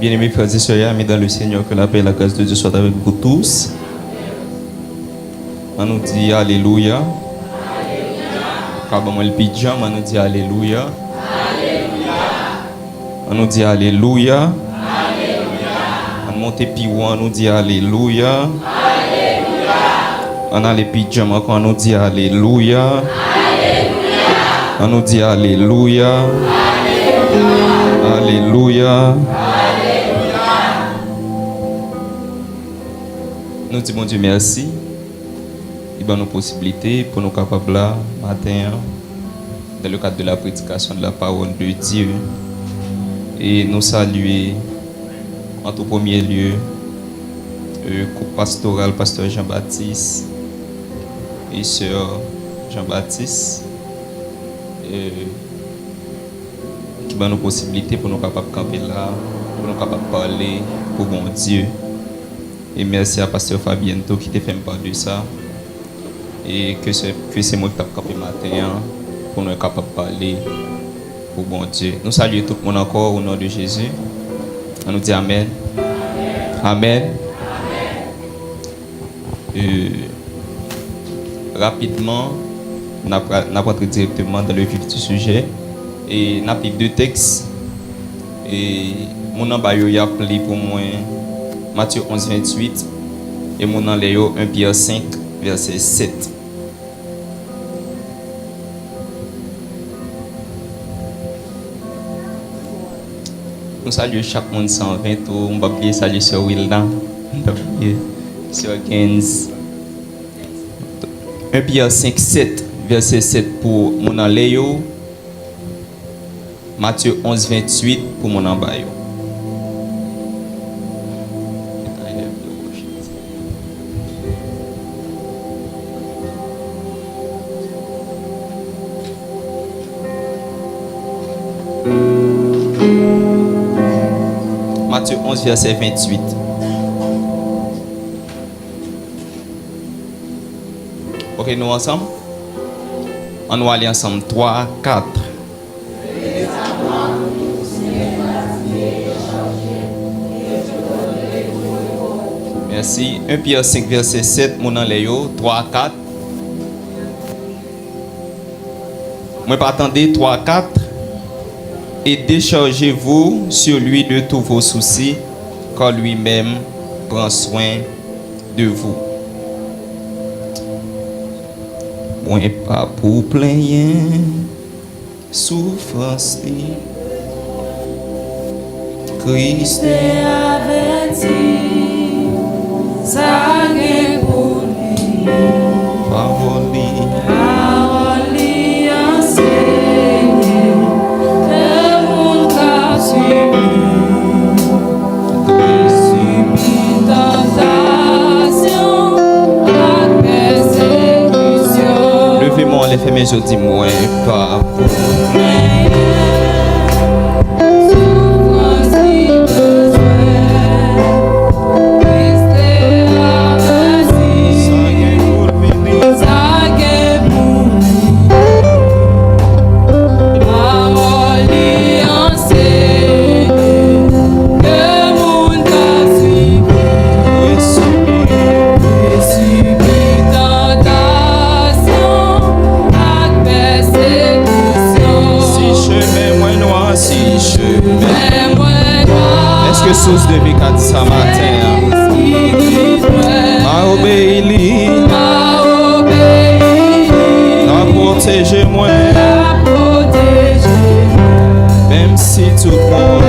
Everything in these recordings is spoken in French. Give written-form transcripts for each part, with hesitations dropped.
Bien-aimés frères et sœurs, amis dans le Seigneur, que la paix et la grâce de Dieu soient avec vous tous. On nous dit Alléluia. Quand on le pidjam, on nous dit Alléluia. On nous dit Alléluia. On monte piouan, on nous dit Alléluia. On a les pidjam, on nous dit Alléluia. On nous dit Alléluia. Alléluia. Nous disons bon Dieu merci. Il donne nos possibilités pour nous capables là matin dans le cadre de la prédication de la parole de Dieu et nous saluer en tout premier lieu le groupe pastoral pasteur Jean-Baptiste et sœur Jean-Baptiste qui donne nos possibilités pour nous capables de camper là, pour nous capables de parler pour bon Dieu. Et merci à pasteur Fabiento qui t'a fait part de ça. Et que c'est moi qui t'ai capé matin pour nous capables de parler pour bon Dieu. Nous saluons tout le monde encore au nom de Jésus. On nous dit Amen. Amen. Rapidement, on apprend directement dans le vif du sujet. Et on a pris deux textes. Et mon embayo y a appelé pour moi Matthieu 11, 28 et mon nom Léo 1 Pierre 5, verset 7. Nous saluons chaque monde 120, on va bien saluer sur Wildan, sur 15. 1 Pierre 5, 7, verset 7 pour mon nom Léo. Matthieu 11, 28 pour mon nom Bayo. Matthieu 11, verset 28. Ok, nous ensemble? On va aller ensemble. 3, 4. Merci. 1 Pierre 5, verset 7. Mon nom Léo. 3, 4. Moi, pas attendez. 3, 4. Et déchargez-vous sur lui de tous vos soucis, car lui-même prend soin de vous. Moins pas pour plaigner, souffrance, Christ est averti, ça est pour lui, parole. Levez-moi les femmes et je dis moins pas pour source de vie qu'a dit ça matin. M'a obéi, m'a protégé moi, même si tout le monde.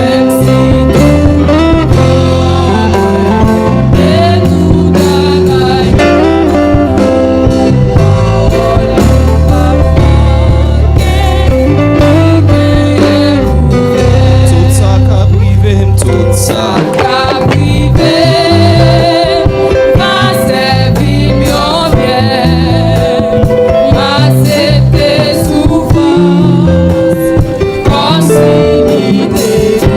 Proximité.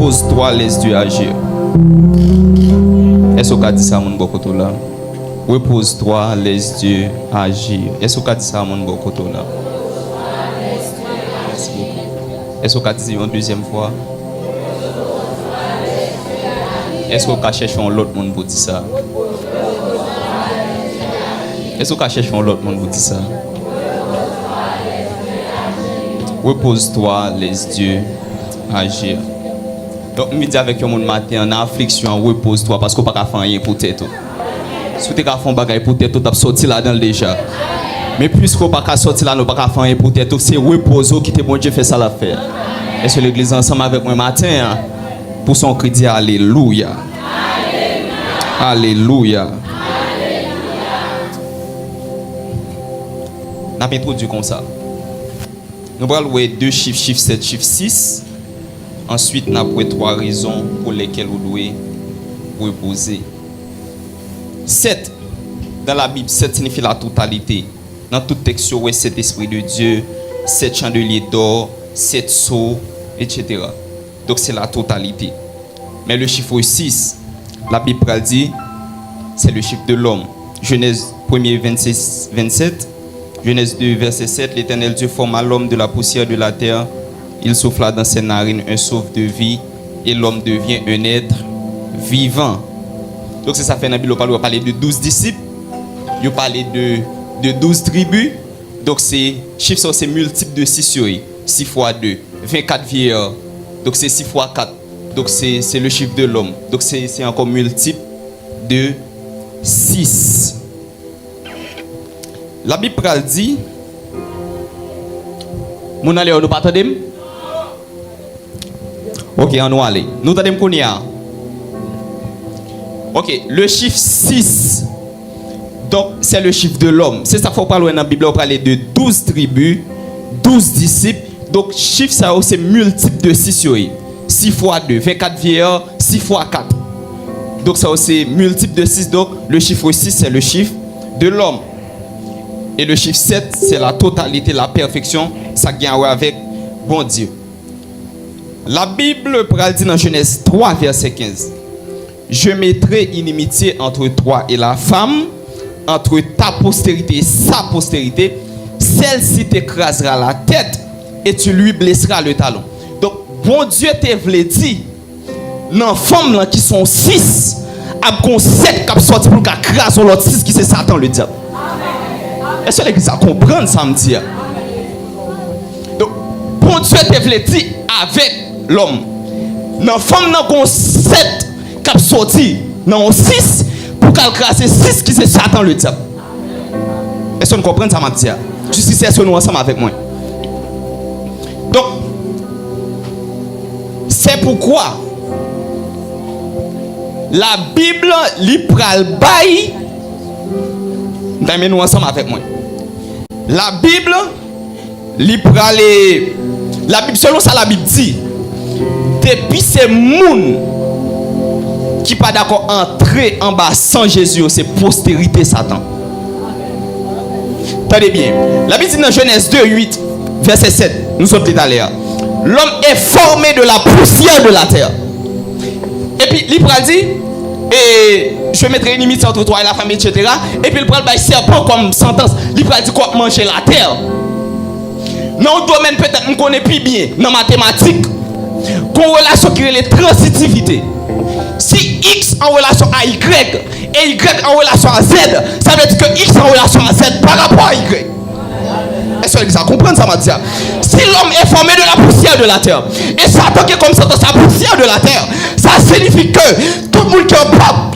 repose-toi, laisse Dieu agir. Est-ce qu'on a dit ça à mon bokoto là? Repose-toi, laisse Dieu agir. Est-ce qu'on a dit ça à mon bokoto là? Merci beaucoup. Est-ce qu'on a dit une deuxième fois? Est-ce qu'on a cherché un autre monde pour dire ça? Est-ce qu'on a cherché un autre monde pour dire ça? Repose-toi, laisse Dieu agir. Donc, je dis avec mon matin, en affliction, repose-toi parce qu'on ne peut pas faire rien pour tête. Si tu as fait un bagage pour tête, tu as sorti là-dedans déjà. Mais puisqu'on ne peut pas sortir là, on ne peut pas faire rien pour tête, c'est repose qui te bon Dieu fait ça l'affaire. Est-ce que l'église ensemble avec moi matin hein, pour son crédit? Alléluia. Alléluia. On a introduit comme ça. Nous allons voir deux chiffres, chiffre 7, chiffre 6. Ensuite, nous avons trois raisons pour lesquelles vous devez reposer. 7, dans la Bible, 7 signifie la totalité. Dans tout texte, vous 7 esprits de Dieu, 7 chandeliers d'or, 7 sceaux, etc. Donc, c'est la totalité. Mais le chiffre 6, la Bible dit, c'est le chiffre de l'homme. Genèse 1er, 26, 27. Genèse 2, verset 7. L'Éternel Dieu forma l'homme de la poussière de la terre. Il souffla dans ses narines un souffle de vie et l'homme devient un être vivant. Donc c'est ça fait dans la Bible, on parle de 12 disciples, on parle de 12 tribus. Donc c'est chiffre c'est multiple de 6 6 fois 2, 24 vieillards. Donc c'est 6 fois 4. Donc c'est le chiffre de l'homme. Donc c'est encore multiple de 6. La Bible dit mon allez nous pas attendre. OK, on va aller. Nous t'attendons qu'on y a. OK, le chiffre 6. Donc, c'est le chiffre de l'homme. C'est ça qu'il faut parler dans la Bible. On parle de 12 tribus, 12 disciples. Donc, chiffre ça c'est multiple de 6. 6 fois 2, 24 vieillards, 6 fois 4. Donc, ça c'est multiple de 6. Donc, le chiffre 6, c'est le chiffre de l'homme. Et le chiffre 7, c'est la totalité, la perfection. Ça vient avec bon Dieu. La Bible dit dans Genèse 3, verset 15. Je mettrai inimitié entre toi et la femme, entre ta postérité et sa postérité. Celle-ci t'écrasera la tête et tu lui blesseras le talon. Donc, bon Dieu te voulait dire, dans les femmes qui sont 6, il y a 7 qui sont sortis pour écraser l'autre 6 qui c'est Satan le diable. Est-ce que l'église a compris ça me dit? Donc, bon Dieu te voulait dire avec l'homme. Dans la femme, nous avons 7 qui sont sortis dans 6 pour écraser 6 qui c'est Satan le diable. Est-ce que vous comprenez ça, Mathia? Je suis sûr que nous ensemble avec moi. Donc, c'est pourquoi la Bible li pral bay. Nous ensemble avec moi. La Bible li pral. La Bible, selon ça, la Bible dit, depuis ces moun qui pas d'accord entrer en bas sans Jésus, c'est postérité Satan. Tenez bien. La Bible dit dans Genèse 2, 8, verset 7, nous sommes tout à l'heure. L'homme est formé de la poussière de la terre. Et puis, il dit, et je mettrai une limite entre toi et la femme, etc. Et puis, il prend le serpent comme sentence. Il dit quoi manger la terre. Dans le domaine, peut-être, on connaît plus bien, dans la mathématique, qu'on relation qui est la transitivité. Si X en relation à Y et Y en relation à Z, ça veut dire que X en relation à Z par rapport à Y. Est-ce que vous comprenez ça, Mathia? Si l'homme est formé de la poussière de la terre, et Satan qui est comme ça dans sa poussière de la terre, ça signifie que tout le monde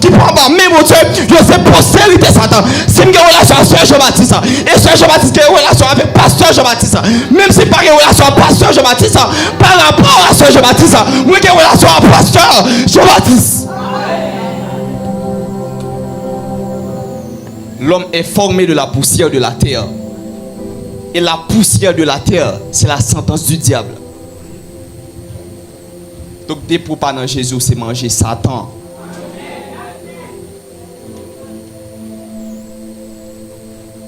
qui prend par même Dieu, je sais postérité Satan. C'est une relation à Sœur Jean-Baptiste, et Sœur Jean-Baptiste qui a une relation avec Pasteur Jean-Baptiste, même si pas une relation à Pasteur Jean-Baptiste, par rapport à Sœur Jean-Baptiste, moi qui ai une relation à Pasteur Jean-Baptiste. L'homme est formé de la poussière de la terre. Et la poussière de la terre, c'est la sentence du diable. Donc, dès pour pas dans Jésus, c'est manger Satan.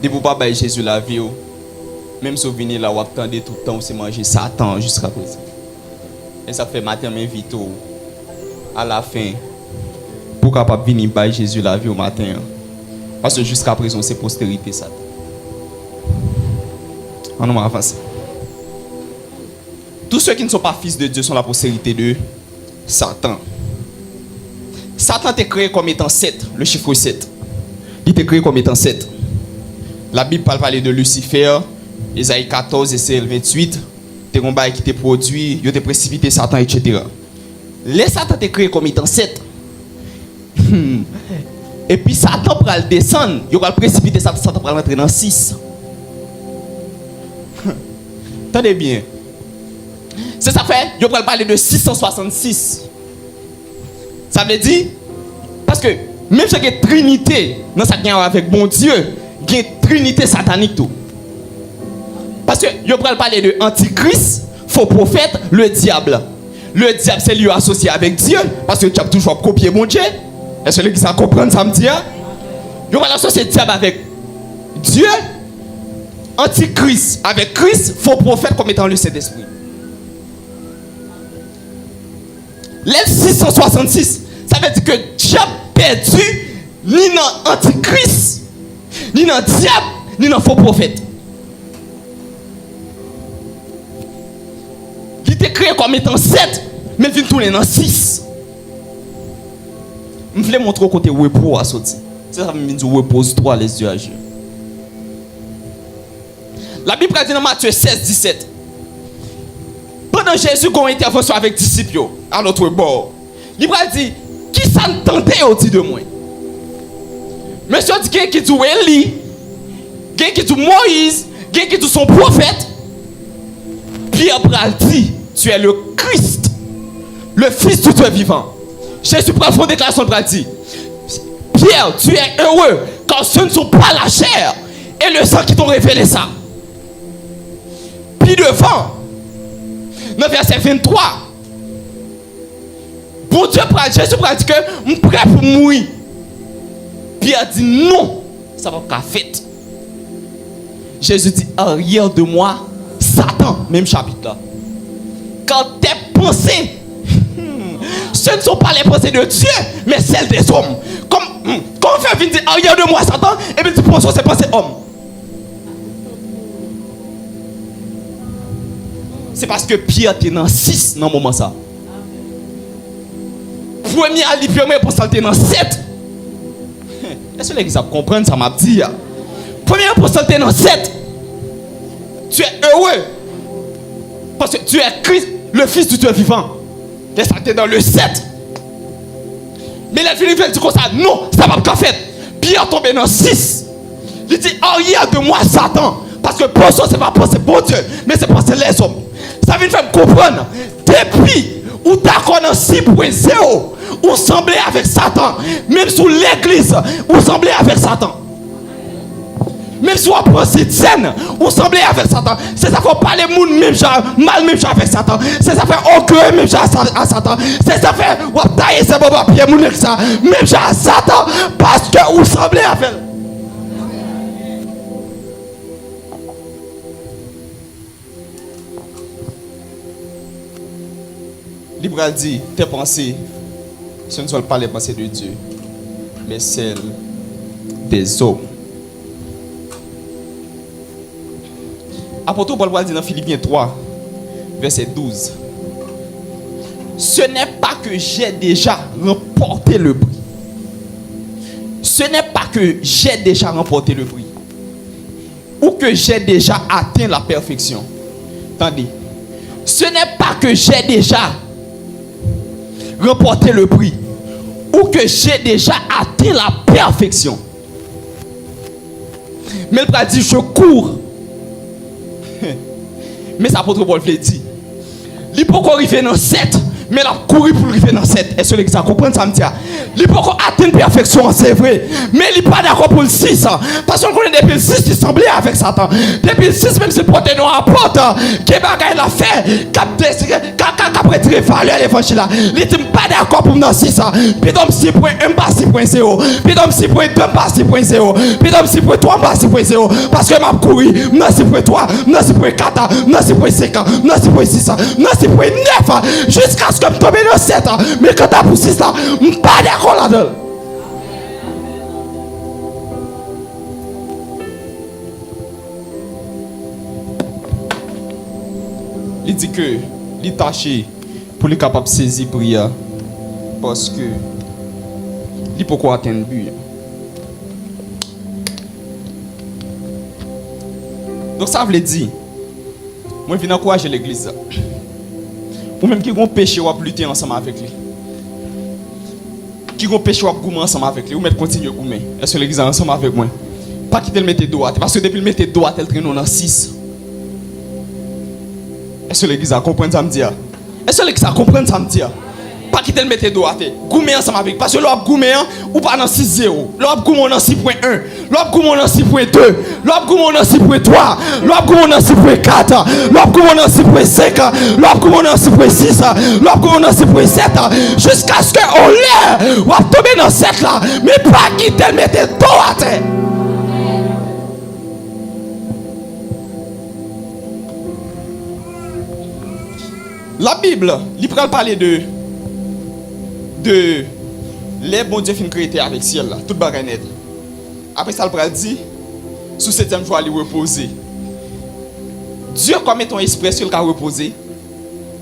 Dès pour pas bailler Jésus la vie, même si vous venez là, vous attendez tout le temps, c'est manger Satan jusqu'à présent. Et ça fait matin, mais vite, à la fin, pour capable venir by Jésus la vie au matin. Parce que jusqu'à présent, c'est postérité ça. On va avancer. Tous ceux qui ne sont pas fils de Dieu sont la postérité de Satan. Satan t'est créé comme étant 7, le chiffre 7. Il t'est créé comme étant 7. La Bible parle de Lucifer, Isaïe 14, Esaïe 28. T'es un bail qui t'est produit, il t'est précipité Satan, etc. Les Satan t'est créé comme étant 7. Et puis Satan va le descendre, il va le précipiter, Satan va rentrer dans 6. Attendez bien. C'est ça fait, il va parler de 666. Ça veut dire, parce que même si il y a une trinité dans sa guerre avec bon Dieu, il y a une trinité satanique tout. Parce que il va parler de antichrist, faux prophète, le diable. Le diable c'est lui associé avec Dieu, parce que tu as toujours copié mon Dieu. Est-ce que ça comprend ça me dit? Il va associer le diable avec Dieu, antichrist avec Christ, faux prophète comme étant le Saint-Esprit. Les 666, ça veut dire que Dieu a perdu ni dans antichrist, ni dans diable, ni dans faux prophète. Il était créé comme étant 7, mais il vient tourner dans 6. Je voulais montrer au côté repos à sortir. C'est ça que je dis repose-toi les yeux à Dieu. La Bible dit dans Matthieu 16, 17. Pendant Jésus a une intervention avec les disciples à notre bord, il a dit, qui s'entendait au dit de moi? Monsieur dit qui dit Élie, qui dit Moïse, qui dit son prophète. Pierre dit, tu es le Christ, le Fils du Dieu vivant. Jésus prend son déclaration de dit, Pierre, tu es heureux, car ce ne sont pas la chair et le sang qui t'ont révélé ça. Puis devant, dans verset 23, bon Dieu, Jésus dit que je suis prêt pour mourir. Pierre dit non, ça va pas faire. Jésus dit arrière de moi, Satan, même chapitre là. Quand tes pensées, ce ne sont pas les pensées de Dieu, mais celles des hommes. Comme quand on fait venir arrière de moi, Satan, et bien tu penses que c'est pensées hommes. C'est parce que Pierre était dans 6 dans le moment ça. Premier à l'hyper, pour ça, dans 7. Est-ce que l'église comprendre ça m'a dit? Premier pour ça, dans 7. Tu es heureux. Parce que tu es Christ, le Fils du Dieu vivant. Et ça t'es dans le 7. Mais les Philippiens disent comme ça, non, ça va pas faire. Pierre tombe dans 6. Il dit, arrière de moi, Satan. Parce que pour ça, c'est pas penser pour Dieu, mais c'est penser les hommes. Ça vient de faire comprendre. Depuis où d'accord dans 6.0, où semblait avec Satan, même sous l'église, où semblait avec Satan. Même si on prend cette scène, où semblait avec Satan. C'est ça qu'on parle de monde même genre, mal même genre avec Satan. C'est ça fait orgueil même genre à Satan. C'est ça fait on tailler ses baba pieds moun avec ça, même genre à Satan, parce que où semblait avec. Libre dit, tes pensées, ce ne sont pas les pensées de Dieu, mais celles des hommes. Apôtre Paul dit dans Philippiens 3, verset 12. Ce n'est pas que j'ai déjà remporté le prix. Ce n'est pas que j'ai déjà remporté le prix. Ou que j'ai déjà atteint la perfection. Attendez. Ce n'est pas que j'ai déjà remporté le prix. Ou que j'ai déjà atteint la perfection. Mais il va dire, je cours. Mais ça apôtre Paul dit, il peut arriver dans 7, mais il a couru pour arriver dans 7. Est-ce que l'église comprend ça me dit? Il peut atteindre la perfection, c'est vrai. Mais il n'est pas d'accord pour le 6. Parce qu'on connaît depuis le 6, il semblait avec Satan. Depuis le 6, même si le porte nous apporte, qui bagaille l'a fait, qu'après tirer valeur l'évangile là. Il n'est pas d'accord pour nous dans 6. Puis donc 6.1 pas 6.0. Puis donc 6.2 pas 6.0. Puis donc 6.3 pas 6.0. Parce que m'a couru, non 6.3, non 6.4, non 6.5, non 6.6, non 6.9, jusqu'à ce que je tombe dans 7. Mais quand tu as poussé ça, je ne suis pas d'accord là-dedans. Il dit que il est taché pour les capables de saisir prière parce que il peut quoi atteindre but. Donc ça veut dire, moi je viens encourager l'église. Ou même qui ont péché ou lutter ensemble avec lui. Qui ont péché ou goumer ensemble avec lui. Ou même continuer à goumer. Est-ce que l'église est ensemble avec moi? Pas quitter le mettre droit. Parce que depuis le mettre droit, elle traîne dans 6. Est-ce que l'église a compris ça me dire? Est-ce que l'église a compris ça me dire? Pas quitter le mettre droit. Goumer ensemble avec. Parce que l'on goumer ou pas dans 6.0. L'on goumer dans 6.1. L'on goumer dans 6.2. L'on goumer dans 6.3. L'on goumer dans 6.4. L'on goumer dans 6.5. L'on goumer dans 6.6. L'on goumer dans 6.7. Jusqu'à ce qu'on l'ait. On va tomber dans 7 là. Mais pas quitter le mettre droit. La Bible, il peut parler de les bons dieux fin créés avec ciel là, tout bagay net. Après ça, il dit, sous 7e jour, il reposer. Dieu comme ton esprit sur le cas reposer.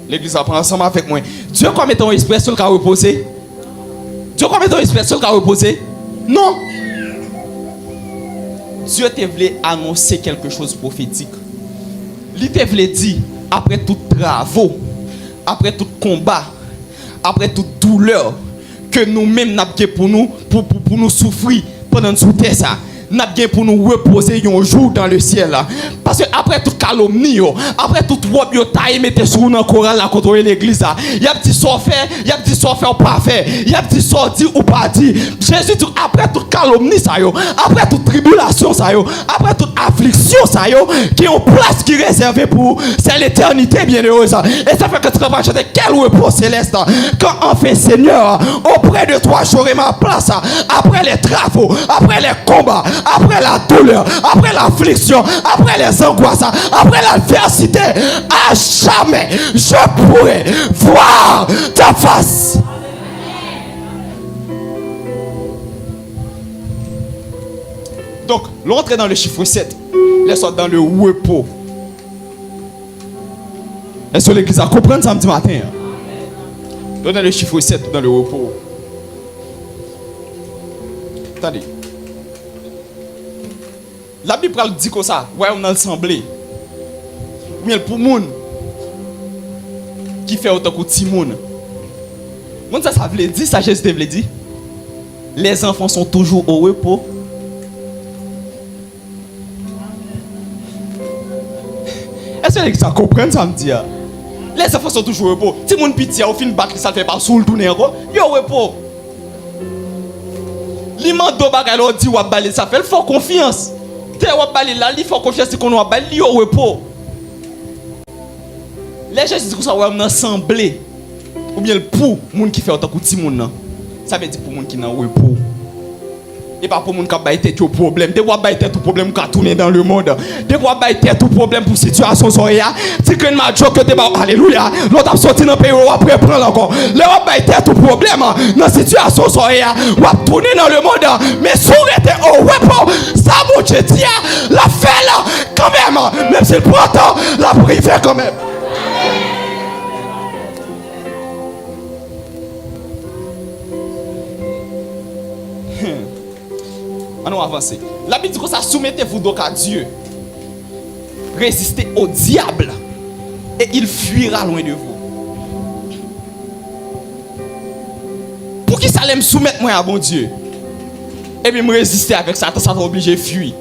L'église apprend ensemble avec moi. Dieu comme ton esprit sur le cas reposer. Dieu comme ton esprit sur le cas reposer. Non. Dieu te voulait annoncer quelque chose de prophétique. Il te voulait dire, après tout travaux, après tout combat, après toute douleur que nous-mêmes n'avons pour nous souffrir pendant sous terre ça. N'a bien pour nous reposer un jour dans le ciel. Parce que après toute calomnie, après toute robe yo taille mettez sur dans chorale là contre l'église, il y a petit sort fait, il y a petit sort fait ou pas fait, il y a petit sort dit ou pas dit. Jésus dit après toute calomnie ça yo, après toute tribulation ça yo, après toute affliction ça yo, qui ont place qui est réservée pour c'est l'éternité bienheureuse. Et ça fait que tu vas chanter quel repos céleste quand enfin Seigneur auprès de toi j'aurai ma place après les travaux, après les combats, après la douleur, après l'affliction, après les angoisses, après l'adversité, à jamais je pourrai voir ta face. Donc, l'entrée dans le chiffre 7, laisse-toi dans le repos. Est-ce que l'église a compris samedi matin? Dans le chiffre 7, dans le repos. Attendez. La Bible dit comme ça, ouais, on a l'assemblée. Oui, pour les gens qui fait autant que Timon. Ça veut dire, ça Jésus veut dire. Les enfants sont toujours au repos. Est-ce que ça comprend ça me dit? Les enfants sont toujours au repos. Si mon petit au fin de battre, ça fait pas sous le tourner encore. Il est au repos. L'imando bagay lo dit ou balé ça fait il faut confiance. Te ou balé là, il faut confiance qu'on ou balé au repos. Les gens disent que ça on assemblée ou bien pour moun qui fait autant que petit moun nan. Ça veut dire pour moun qui nan repos. Et pas pour moun qui ba tête au problème. De ba tête au problème qui tourner dans le monde. De ba tête au problème pour situation soya. Si que ma joke que te ba alléluia. L'autre a sorti dans pays ou après prendre encore. Le ba tête au problème dans situation soya. Ou tourner dans le monde mais sourete au repos. Ça mon Dieu dit la fait là quand même si le printemps la privé quand même. Allons avancer. La Bible dit que ça soumettez-vous donc à Dieu. Résistez au diable et il fuira loin de vous. Pour qui ça allait me soumettre moi à bon Dieu? Et puis me résister avec ça, ça va obliger de fuir.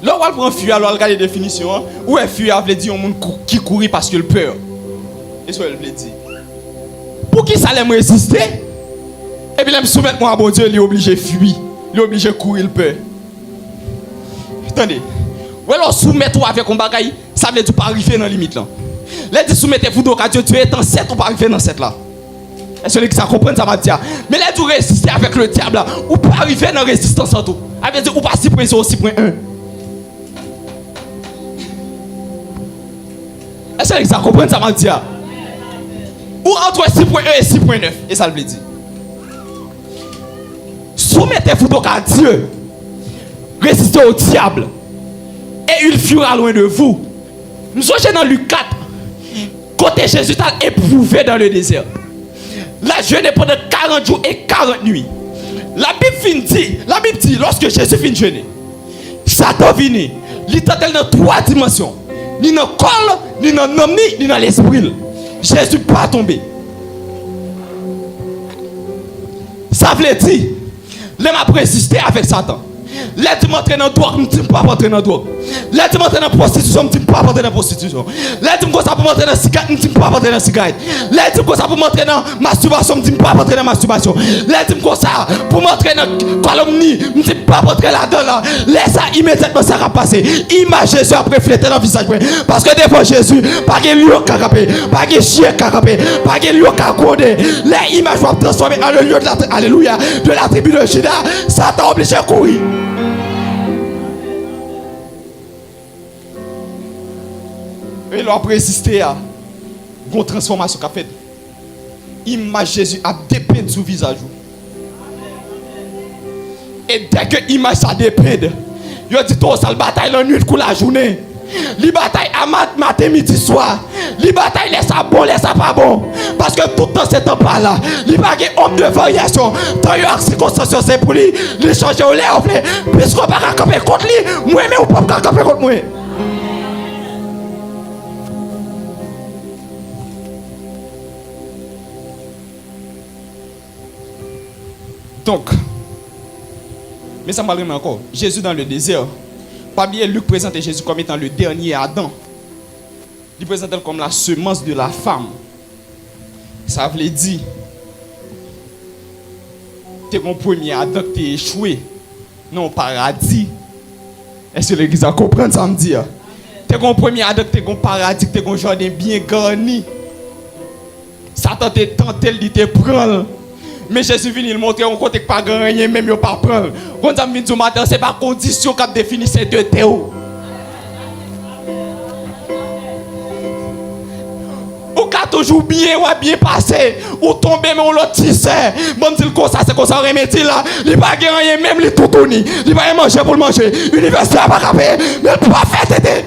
Là où on prend fuir, alors on regarde les définitions. Où est fuir veut dire un monde qui courit parce qu'il peur. Et ça elle veut dire. Pour qui ça allait me résister? Et puis, là, me soumettre moi à bon Dieu, il est obligé de fuir. Il est obligé de courir le peur. Attendez. Ou alors soumettre avec un bagage, ça veut dire pas arriver dans la limite là. Là, tu soumettez-vous donc à Dieu, tu es en 7 ou pas arriver dans 7 là. Est-ce que ça comprend ça va dire? Mais là, tu résistes avec le diable là, ou pas arriver dans la résistance en tout. Ça veut dire ou pas 6.0 ou 6.1. Est-ce que ça comprend ça va dire? Ou entre 6.1 et 6.9. Et ça le veut dire. Soumettez-vous donc à Dieu. Résistez au diable. Et il fuira loin de vous. Nous sommes dans Luc 4. Côté Jésus t'a éprouvé dans le désert. La jeûne pendant 40 jours et 40 nuits. La Bible dit, lorsque Jésus finit de jeûner, Satan vient. Il t'attend dans 3 dimensions. Ni dans le corps, ni dans l'homme, ni dans l'esprit. Jésus pas tombé. Ça veut dire, l'homme a résisté avec Satan. Là, tu m'entraînes dans drogue, je ne dis pas m'entraîner dans drogue. Là, tu m'entraînes dans prostitution, je ne dis pas m'entraîner dans prostitution. Là, tu m'entraînes pour m'entraîner dans cigarette, je ne dis pas m'entraîner dans cigarette. Là, tu m'entraînes pour m'entraîner dans masturbation, je ne dis pas m'entraîner dans masturbation. Là, tu m'entraînes pour m'entraîner dans calomnie, je ne dis pas m'entraîner là-dedans. Laisse ça immédiatement, ça va passer. Image Jésus a reflété dans le visage. Parce que devant Jésus, pas de lieu qui a capé, pas de chien qui a capé, pas de lieu qui a codé. Les images vont transformer en le lieu de la, alléluia, de la tribu de Juda. Ça t'a obligé à courir. Et là, après résister à une transformation qu'a fait. Image Jésus a dépeint sur le visage. Et dès que l'image ça dépeint, il dit tout ça, le bataille la nuit pour la journée. Les batailles à matin, midi, soir. Les batailles laissent ça bon, laissent ça pas bon. Parce que tout le temps c'est un pas là. Les bagages homme de variation. Tant il y a une circonstance, c'est pour lui. Les changer au lait, puisqu'on ne peut pas camper contre lui. Moi, mais on ne peut pas camper contre moi. Donc, mais ça m'a remis encore. Jésus dans le désert. Pas bien, Luc présentait Jésus comme étant le dernier Adam. Il présentait comme la semence de la femme. Ça veut dire, tu es mon premier Adam qui t'es échoué. Non, au paradis. Est-ce que l'église a compris ça me dit? Tu es mon premier Adam qui t'es au paradis, qui t'es un jardin bien garni. Satan t'a tenté, il te prend. Mais Jésus vient il montrer un côté que pas gagné même il pas prendre. Quand ça vient du matin, c'est pas condition qui définit ces deux théos. Ou qu'a toujours bien ou bien passé, ou tomber mais on l'autre tissé. Bon dit comme ça c'est comme ça remédie là, il pas gagné même les toutoni, il pas manger pour le manger. Université pas capé, mais il pas faire tété.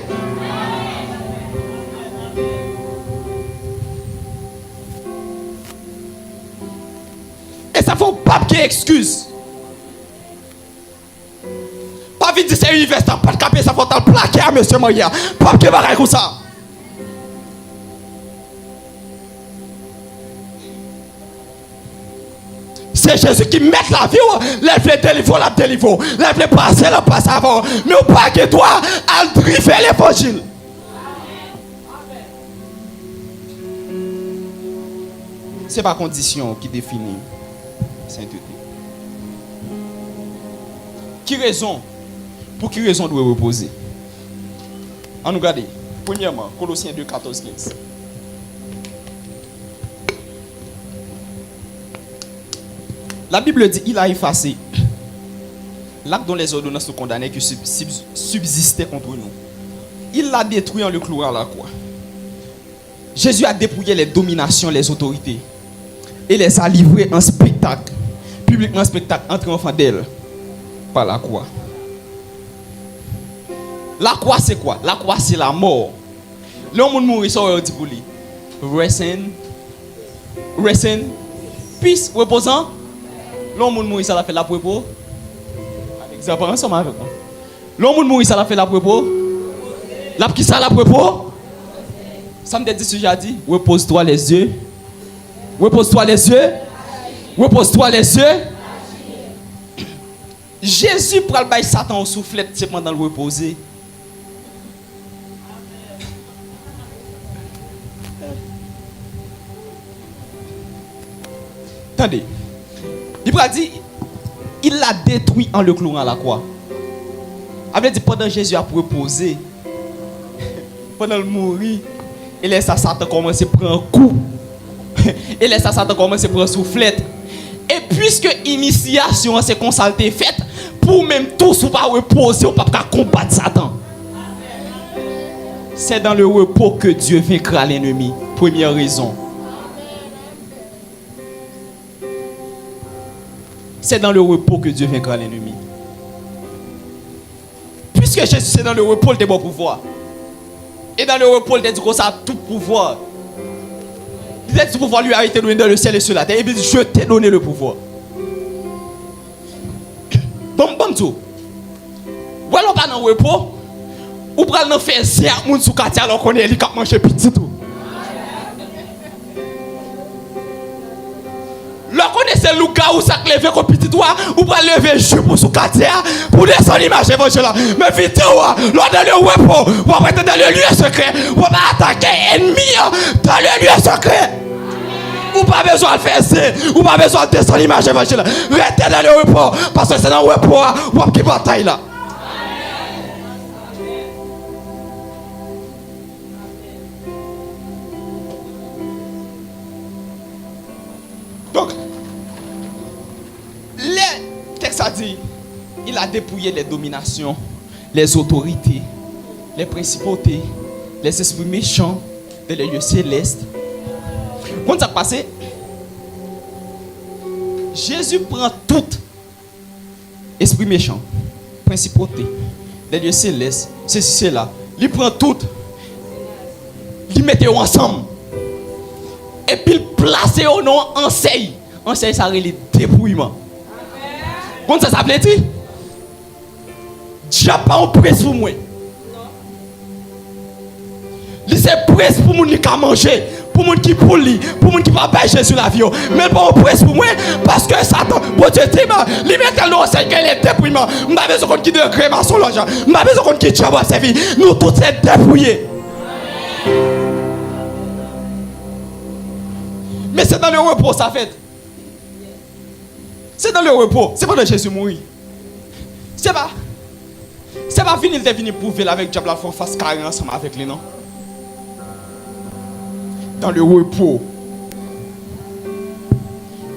Et ça faut pas qu'il y ait excuse. Pas vite dire c'est universitaire, pas de capé, ça faut t'en plaquer à monsieur Maria. Pas qu'il y ait comme ça. C'est Jésus qui met la vie, lève les délivres, la délivre, lève les passer, la passe avant. Mais au pas que toi, à driver l'évangile. C'est pas condition qui définit sainteté. Qui raison? Pour qui raison doit reposer? On nous regarde. Premièrement, Colossiens 2, 14, 15. La Bible dit il a effacé l'acte dont les ordonnances nous condamnaient qui subsistaient contre nous. Il l'a détruit en le clouant à la croix. Jésus a dépouillé les dominations, les autorités et les a livrés en spectacle, publiquement en spectacle, en triomphant d'elle par la croix. La croix c'est quoi? La croix c'est la mort. L'homme mourit, ça on dit pour lui. Rest in peace, reposant. L'homme mourit, ça l'a fait la propos. Exemple ensemble avec moi. L'homme mourit, ça l'a fait la propos. La qui ça la propos? Ça me dit ce que j'ai dit. Repose-toi les yeux. Repose-toi les yeux. Repose-toi les yeux. Jésus prend le bail Satan au soufflet, c'est pendant le reposer. Attendez. a dit, il l'a détruit en le clouant à la croix. Avait dit pendant Jésus a reposé, pendant le mourir, et laisse Satan commencer à prendre un coup. Et laisse Satan commencer à prendre soufflette. Et puisque l'initiation c'est comme ça été faite, pour même tous ou pas reposer, ou pas combattre Satan. C'est dans le repos que Dieu vaincra l'ennemi. Première raison. C'est dans le repos que Dieu vaincra l'ennemi. Puisque Jésus c'est dans le repos, il a bon pouvoir. Et dans le repos, il a dit que ça a tout pouvoir. Il a dit que le pouvoir lui a été donné dans le ciel et sur la terre. Et il dit, je t'ai donné le pouvoir. Bon tout. Ou alors pas dans le repos, ou pral nan faire zéro moun sou quartier alors qu'on est li k'ap manger petit tout. Là connaissez Lucas ou ça lever comme petit toi ou pral lever jeu pour sous quartier pour descendre l'image évangile là. Mais vite là dans le repos, ou après dans le lieu secret, ou va attaquer ennemi dans le lieu secret. Ou pas besoin de faire ça, ou pas besoin de descendre l'image évangile là. Restez dans le repos parce que c'est dans le repos ou pas qui bataille là. Donc, le texte a dit, il a dépouillé les dominations, les autorités, les principautés, les esprits méchants de les lieux célestes. Quand ça passe, Jésus prend tout esprit méchant, principauté, les lieux célestes, ceci, cela. Il prend tout, il met ensemble. Et puis il place au nom enseigne. Enseigne ça le dépouillement. Comment ça s'appelle-t-il? Dieu pas un presse pour moi. Il c'est presse pour moun qui a mangé, pour moun qui pour lui, pour moun qui va pas Jésus la vie. Mais pas un presse pour moi parce que Satan, bon Dieu dit il met le enseigne le dépouillement. On a besoin qu'on qui de crémation l'argent. On a besoin qu'on qui Dieu va servir. Nous tous c'est dépouillés. Mais c'est dans le repos ça fait. C'est dans le repos. C'est pas de Jésus mourir. C'est pas fini, il est venu prouver avec diable la face carré ensemble avec lui, non? Dans le repos.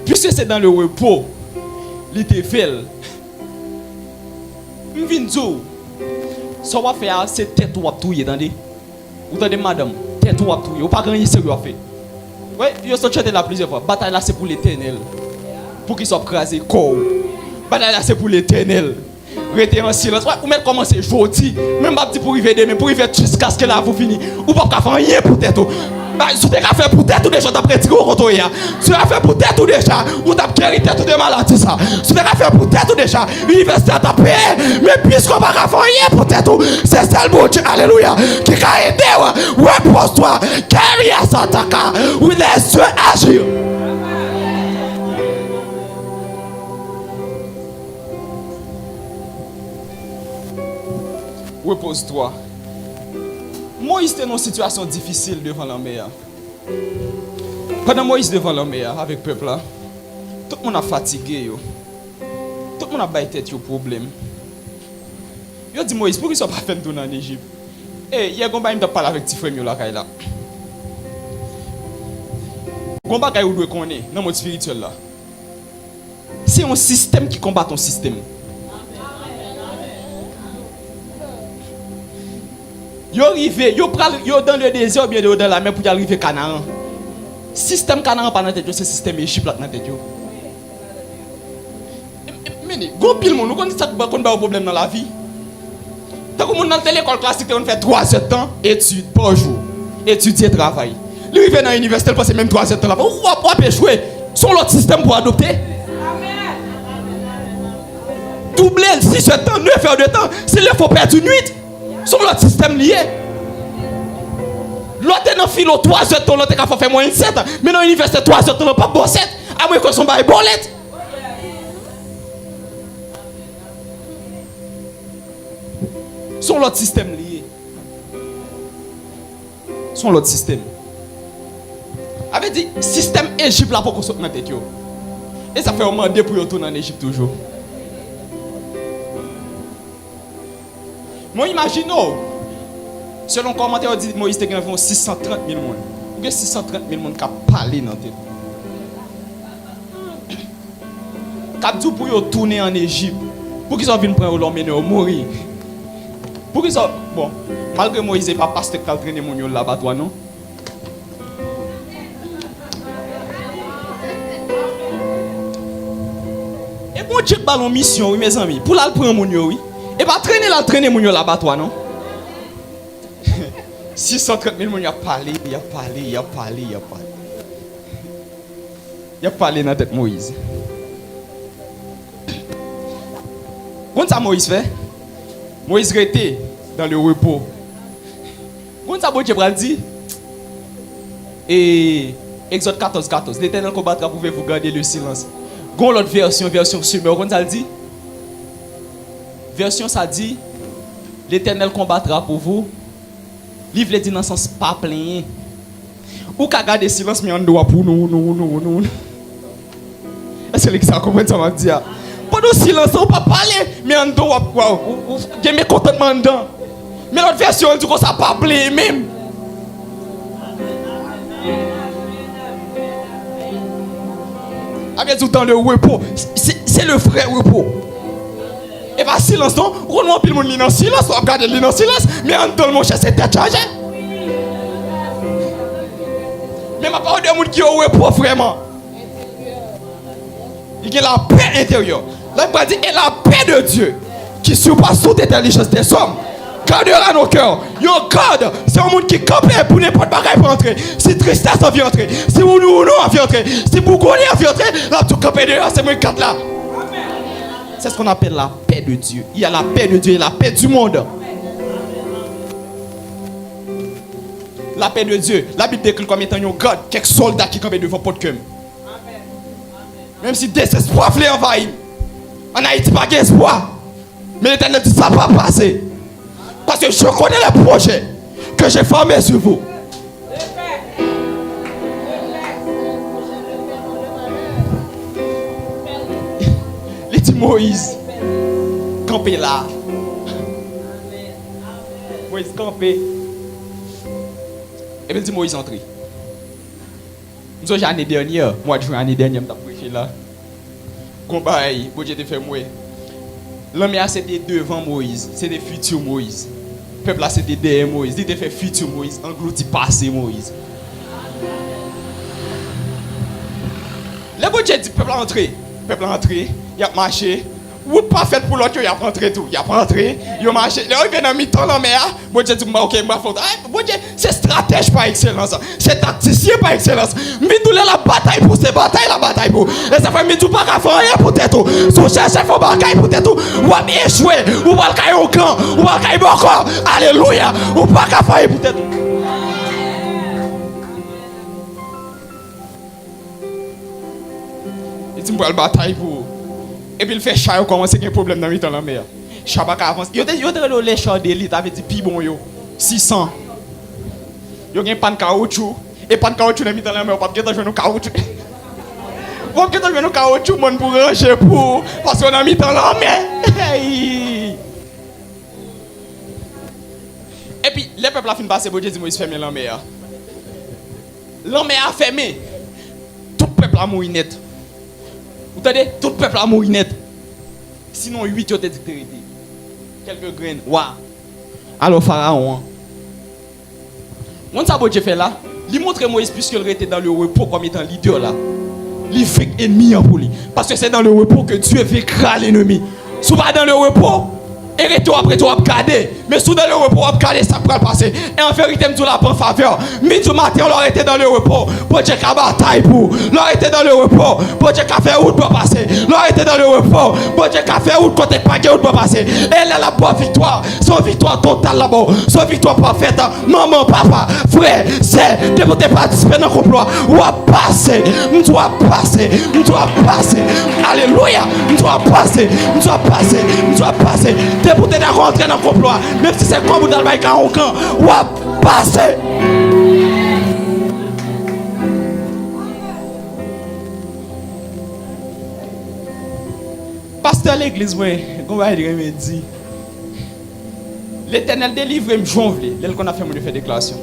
Puisque c'est dans le repos, il était fait. Je viens de dire, ça va faire, c'est tête ou à touiller, attendez. Vous entendez, madame, tête ou à touiller. Vous pas gagner ce que vous fait. Oui, je suis chanté là plusieurs fois. Bataille là, c'est pour l'éternel. Pour qu'ils soient crasés, corps. Bataille là, c'est pour l'éternel. Restez en silence. Ouais, ou même commencer jeudi. Même pas pour arriver demain, pour arriver jusqu'à ce que là, vous finissez. Ou pas faire rien pour tête. Si tu as fait pour tête ou déjà, tu as prêté au retour. Si tu as fait pour tête ou déjà, ou tu as guéri tête ou de maladie. Si tu as fait pour tête ou déjà, l'université t'a payé. Mais puisqu'on va faire rien pour tête, c'est ça le bon Dieu, alléluia, qui a aidé. Repose-toi, carry à Santaka, ou laisse-le agir. Repose-toi. Moïse était dans une situation difficile devant la mer. Pendant Moïse devant la mer avec le peuple là, tout le monde a fatigué. Tout le monde a baillé tête au problème. Il a dit Moïse, pourquoi ils ne sont pas fait tourner en Égypte? Et il y a un gars parler avec petit frère là. Un gars qui doit connaître dans le monde spirituel là. C'est un système qui combat ton système. Yo arrivé, yo dans le désert ou bien dans la mer pour y arriver Canaan. Système Canaan pas dans tête, c'est système Égypte là dans tête yo. Mais go pile monde, nous connaissons ça qu'on a un problème dans la vie. Tant que monde dans l'école classique on fait 3 heures de temps études par jour. Étudier travail. Lui arrivé dans l'université, il passe même 3 heures de temps là. Ou pas échouer. Son l'autre système pour adopter. Doubler 6 heures de temps, 9 heures de temps, c'est le faut perdre une nuit. Son l'autre système lié. L'autre est dans le philo 3 heures de temps, l'autre est fait moins de 7. Mais dans l'université 3 heures de temps, pas bon 7. À moins que son bail bolette. Son l'autre système lié. Son l'autre système. Avait dit système Égypte là pour qu'on sorte dans tête. Et ça fait un mandat pour retourner en Égypte toujours. Moi, imaginons, selon le commentaire, on dit que Moïse était environ 630 000 personnes. Ou bien 630 000 personnes qui ont parlé dans la tête. Qui ont dit pour retourner en Égypte. Pour qu'ils viennent prendre l'homme et mourir. Pour qu'ils soient. Bon, malgré Moïse n'est pas pasteur qui a traîné mon là-bas, toi, non? Et bon Dieu qui a une mission, oui, mes amis, pour la prendre mon oui. Et pas traîner mon là-bas, toi, non? 630 000 personnes, il a parlé dans la tête de Moïse. Quand ça Moïse fait, Moïse était dans le repos. Quand ça Dieu dit, et Exode 14, 14, l'Éternel combattra, pouvez-vous garder le silence. Gon l'autre version Summer, quand ça dit, version ça dit, l'Éternel combattra pour vous. Livre les dit dans le sens pas plein. Ou qu'à garder silence, mais on doit pour nous. Est-ce que ça comprend ça m'a dit? Pendant le silence, on ne peut pas parler, mais on doit il y a mes contentements dedans. Mais l'autre version, on dit que ça pas plein même. Avec tout dans le repos, c'est le vrai repos. Et pas silence, non? On ne peut pas le dans silence, on regarde le dans silence, mais on donne mon cher, c'est tête chargée. Mais ma parole de monde qui est au repos vraiment. Il y a la paix intérieure. Là, il dit, et la paix de Dieu, qui surpasse toute intelligence des hommes, gardera nos cœurs. Yo garde, c'est un monde qui campe pour n'importe quoi pour entrer. Si tristesse a vient entrer, si nous a vient entrer, si Bougouni a vient entrer, là, tout camper dehors, c'est moi qui là. C'est ce qu'on appelle la paix de Dieu. Il y a la paix de Dieu et la paix du monde. La paix de Dieu. La Bible décrit comme étant un garde, quelques soldats qui campent devant porte cœur. Même si désespoir voulait envahir. En Haïti, pas d'espoir. Mais l'Éternel dit ça va pas passer. Parce que je connais les projets que j'ai formés sur vous. Il dit Moïse, campez là. Moïse campé. Et puis il dit Moïse entrez. Nous avons l'année dernière, mois de juin l'année dernière, je suis prêché là. Combat, bon Dieu te fait moi. L'homme c'était devant Moïse, c'était futur Moïse. Le peuple là c'était derrière Moïse. Il te fait futur Moïse, englouti passé Moïse. Le bon Dieu dit peuple entré, il a marché. Ou pas fait pour l'autre, il a rentré tout. Il a rentré, il a marché. Là, il vient dans mi-temps dans mer. Bon Dieu dit, ok, je vais faire. Bon Dieu, c'est stratège par excellence. C'est tacticien par excellence. Mais nous, la bataille pour ces batailles, la bataille pour. Et ça fait, mais tout pas qu'à faire rien pour tête. Si cherche à faire bataille pour tête, ou à échouer, ou pas qu'à au camp, ou pas qu'à encore. Alléluia. Ou pas qu'à faire pour tête. Il dit, moi, la bataille pour. Et puis il fait chat, il commence à avoir un problème dans la mer. Chat pas avance. Il y a les chats d'élite avec des pibons 600. Il y a un pan de caoutchouc. Et pan de caoutchouc dans la mer, on ne peut pas jouer nos caoutchouc. On peut pas jouer nos caoutchouc pour ranger pour. Parce qu'on a mis dans la mer. Et puis les peuples a fini de passer pour Dieu dit Moïse ferme la mer. La mer a fermé. Tout le peuple a mouru net. Vous entendez? Tout le peuple a mouru net. Sinon, 8 ont été dictés. Quelques graines. Waouh. Alors, Pharaon. On ça Dieu fait là. Il montre Moïse puisqu'il était dans le repos comme étant leader là. Il fait ennemi en pour lui. Parce que c'est dans le repos que Dieu vaincra l'ennemi. Si vous pas dans le repos, et retour après toi, garder. Mais sous dans le repos, garder ça pour passer. Et en vérité, nous la prend faveur. Mais du matin, on leur était dans le repos. Pour Dieu qui a bataille pour. Leur était dans le repos. Pour Dieu qui a fait où doit passer. Leur était dans le repos. Pour Dieu qui a fait où côté pas où doit passer. Elle a la bonne victoire. Son victoire totale là-bas. Son victoire parfaite. Maman, papa, frère, c'est. De vous participer dans le complot. Ou à passer. Nous doit passer. Nous doit passer. Alléluia. Nous doit passer. Nous doit passer. Nous doit passer. De vous rentrer dans le complot. Même si c'est comme vous dans le bail au camp. Ou à passer. pasteur l'église, moi, comment il me dit, l'Éternel délivre me jongle, l'elle qu'on a fait, moi, de faire déclaration.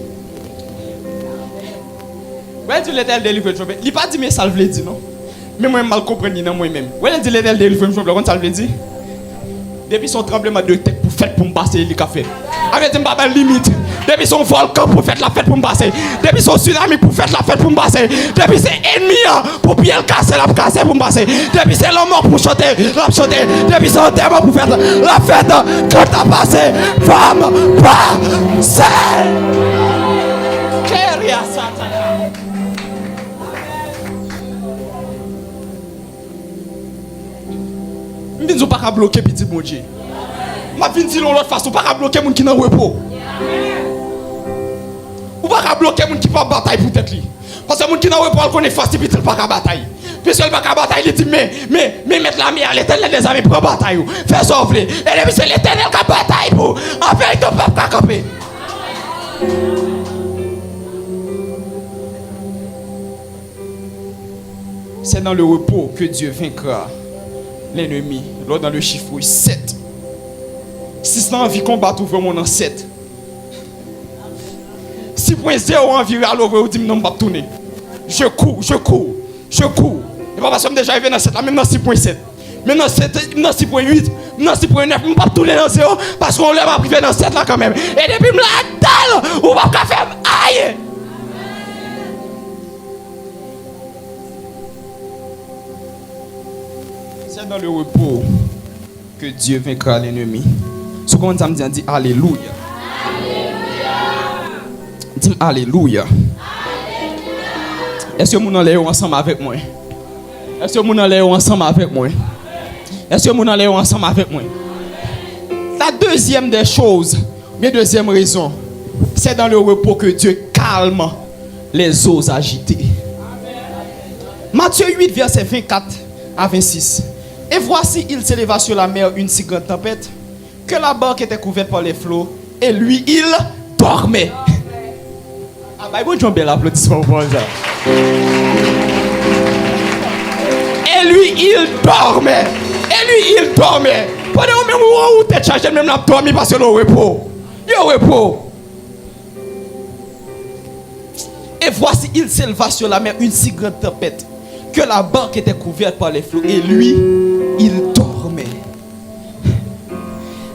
Ouais, dit l'Éternel délivre me jongle. Il pas dit, mais ça le veut dire, non? Mais moi, je mal compris dans moi-même. Ouais, il dit l'Éternel délivre me jongle, quand ça le veut dire? Depuis son tremblement de terre pour faire pour me passer, il a fait. Avec une pas limite. Depuis son volcan pour faire la fête pour me passer. Depuis son tsunami pour faire la fête pour me passer. Depuis ses ennemis pour bien le casser, la casser pour me passer. Depuis ses l'homme pour chanter, la chanter. Depuis son terme pour faire la fête. Quand t'as passé, femme, pas, c'est. Kéria Satana. Je ne vais pas bloquer petit mon Dieu. Je vais dire l'autre façon, pas bloquer les gens qui n'ont pas repos. Ou pas bloquer les gens qui ne font pas bataille pour tête. Parce que les gens qui n'ont pas repos, ils connaissent facile, ils ne font pas bataille. Puisqu'ils ne font pas bataille, ils disent, mais mettre la mienne à l'éternel des amis pour bataille. Fais souffler. Et puis c'est l'éternel qui a bataille pour. Avec ton peuple qui a campé. C'est dans le repos que Dieu vaincra l'ennemi. Là, dans le chiffre 7. Si c'est envie combattre, ouvrez-moi dans 7. 6.0 envie à l'ouvrir, vous dites non, je ne vais pas tourner. Je cours. Et pas parce que je suis déjà arrivé dans 7, même dans 6.7. Même dans 6.8, dans 6.9, je ne vais pas tourner dans 0 parce qu'on l'a privé dans 7 là quand même. Et depuis la dalle, on va pas faire aïe. C'est dans le repos que Dieu vaincra l'ennemi. Ce qu'on dit, dit Alléluia. Dis Alléluia. Est-ce que vous allez ensemble avec moi? Est-ce que vous allez ensemble avec moi? Est-ce que vous allez ensemble avec moi? La deuxième des choses, ma deuxième raison, c'est dans le repos que Dieu calme les eaux agitées. Matthieu 8, verset 24 à 26. Et voici, il s'éleva sur la mer une si grande tempête que la barque était couverte par les flots et lui, il dormait. Ah, bah, bon, bel applaudissement pour ça. Et lui, il dormait. Pendant le même moment où tu es chargé, même la dormi parce que le repos. Il y a repos. Et voici, il s'éleva sur la mer une si grande tempête que la barque était couverte par les flots et lui, il dormait.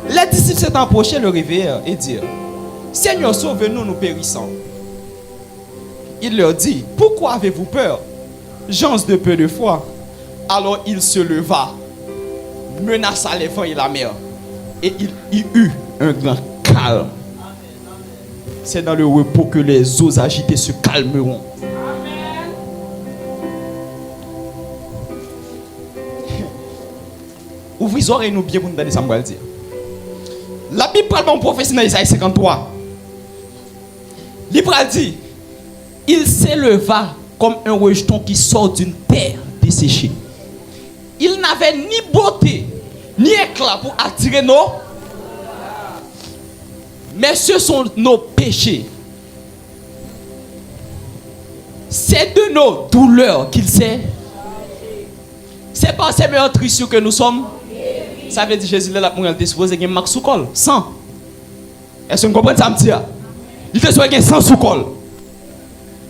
Les disciples s'est approchés, le réveillèrent et dirent, Seigneur, sauve-nous, nous périssons. Il leur dit, pourquoi avez-vous peur, gens de peu de foi? Alors il se leva, menaça les vents et la mer, et il y eut un grand calme. C'est dans le repos que les eaux agitées se calmeront. Ouvrez les oreilles nous bien pour nous donner ça, me dire. La Bible parle en prophétie dans Isaïe 53. La Bible dit, il s'éleva comme un rejeton qui sort d'une terre desséchée. Il n'avait ni beauté, ni éclat pour attirer nos. Mais ce sont nos péchés. C'est de nos douleurs qu'il s'est. C'est par ces meurtrissures que nous sommes. Ça veut dire Jésus là pour il disposé un max sous col, 100. Est-ce que vous comprenez ça me dire? Il te soit 100 sous col.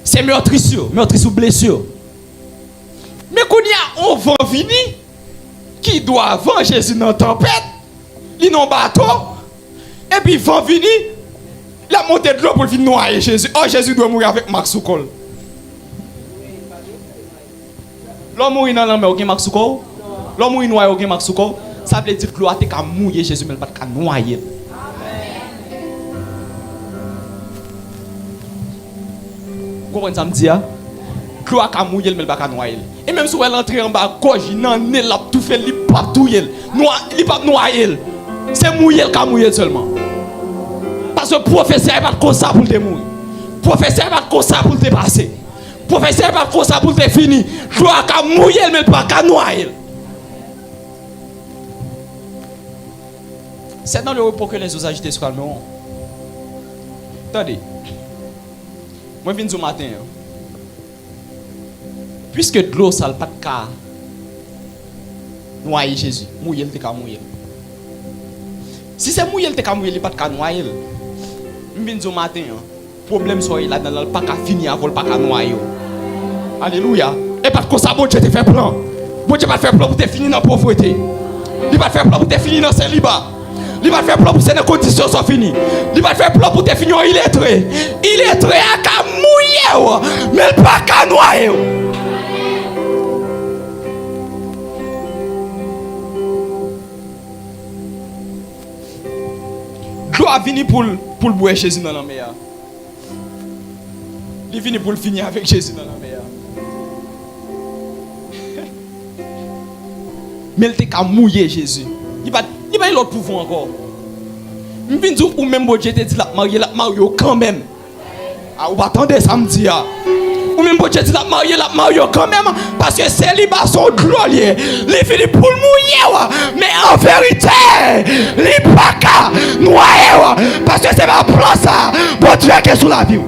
C'est meurtrissure blessure. Mais quand il y a un vent vini qui doit avant Jésus dans la tempête, il n'a pas bateau et puis vent vini, la montée de l'eau pour venir noyer Jésus. Oh, Jésus doit mourir avec max sous col. L'homme mourit dans la mer au max sous col. L'homme mourit noyé au max sous col. Ça veut dire que l'eau a été mouillé Jésus, mais pas noyer. Vous comprenez ça me dit? L'eau a mouillé, mais pas noyer. Et même si elle entre en bas, gauche, il n'a pas tout fait, il n'a pas tout fait. Il n'a pas noyer. C'est mouillé, il a mouillé seulement. Parce que le professeur n'est pas comme ça pour te mourir. Le professeur n'est pas comme ça pour te passer. Le professeur n'est pas comme ça pour te finir. L'eau a mouillé, mais pas noyer. C'est dans le repos que les eaux agitées se calmeront. Attendez. Moi, je viens du matin. Puisque de l'eau, ça n'a pas de cas. noyer Jésus. Mouiller, il te ka mouiller. Si c'est mouiller, il te ka mouiller, il pas de noyer. M'binzo matin, problème soit là dans le pas qu'à finir avant le pas qu'à noyer. Alléluia. Et parce que ça, bon Dieu te fait plan. Bon Dieu va faire plan pour te finir dans la pauvreté. Il va faire plan pour te finir dans le célibat. Il va faire plan pour que ces conditions soient finies. Il va faire plan pour te finir illettré. Illettré à qu'à mouiller, mais pas qu'à noyer. Gloire venir pour le boire Jésus dans la mer. Il vient pour le finir avec Jésus dans la mer. Mais il te qu'à mouiller Jésus. Il va l'autre pouvoir encore. Je viens dire ou même Dieu te dit la marier quand même. Ah, ou attendez samedi. Ou même Dieu te dit la marier quand même parce que célibat son glorieux. Il finit pour le mouiller mais en vérité, il pas qu'à noyer parce que c'est ma place. Bon Dieu qui est sous la vie.